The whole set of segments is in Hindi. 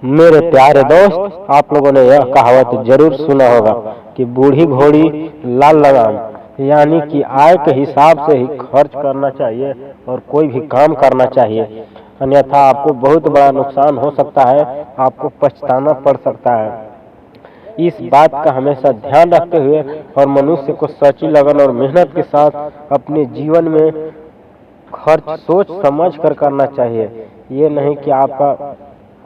मेरे प्यारे दोस्त, आप लोगों ने यह कहावत जरूर सुना होगा कि बूढ़ी घोड़ी लाल लगाम, यानी कि आय के हिसाब से ही खर्च करना चाहिए और कोई भी काम करना चाहिए, अन्यथा आपको बहुत बड़ा नुकसान हो सकता है, आपको पछताना पड़ सकता है। इस बात का हमेशा ध्यान रखते हुए और मनुष्य को सच्ची लगन और मेहनत के साथ अपने जीवन में खर्च सोच समझ कर करना चाहिए। ये नहीं कि आपका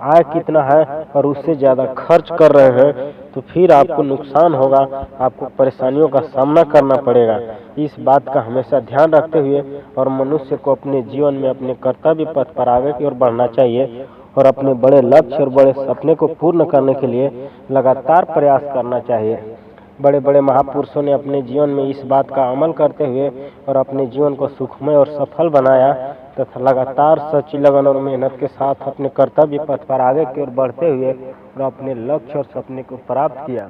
आय कितना है और उससे ज़्यादा खर्च कर रहे हैं तो फिर आपको नुकसान होगा, आपको परेशानियों का सामना करना पड़ेगा। इस बात का हमेशा ध्यान रखते हुए और मनुष्य को अपने जीवन में अपने कर्तव्य पथ पर आगे की ओर बढ़ना चाहिए और अपने बड़े लक्ष्य और बड़े सपने को पूर्ण करने के लिए लगातार प्रयास करना चाहिए। बड़े बड़े महापुरुषों ने अपने जीवन में इस बात का अमल करते हुए और अपने जीवन को सुखमय और सफल बनाया तथा लगातार सच्ची लगन और मेहनत के साथ अपने कर्तव्य पथ पर आगे की ओर बढ़ते हुए और अपने लक्ष्य और सपने को प्राप्त किया।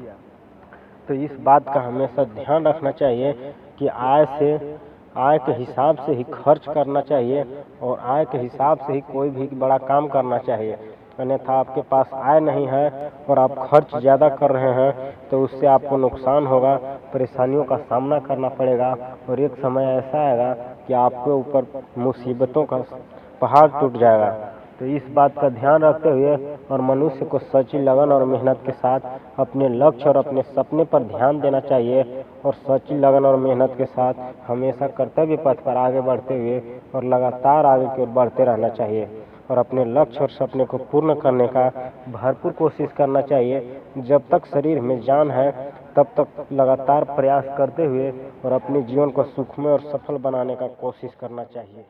तो इस बात का हमेशा ध्यान रखना चाहिए कि आय के हिसाब से ही खर्च करना चाहिए और आय के हिसाब से ही कोई भी बड़ा काम करना चाहिए, अन्यथा आपके पास आय नहीं है और आप खर्च ज़्यादा कर रहे हैं तो उससे आपको नुकसान होगा, परेशानियों का सामना करना पड़ेगा और एक समय ऐसा आएगा कि आपके ऊपर मुसीबतों का पहाड़ टूट जाएगा। तो इस बात का ध्यान रखते हुए और मनुष्य को सच्ची लगन और मेहनत के साथ अपने लक्ष्य और अपने सपने पर ध्यान देना चाहिए और सच्ची लगन और मेहनत के साथ हमेशा कर्तव्य पथ पर आगे बढ़ते हुए और लगातार आगे की ओर बढ़ते रहना चाहिए और अपने लक्ष्य और सपने को पूर्ण करने का भरपूर कोशिश करना चाहिए। जब तक शरीर में जान है तब तक लगातार प्रयास करते हुए और अपने जीवन को सुखमय और सफल बनाने का कोशिश करना चाहिए।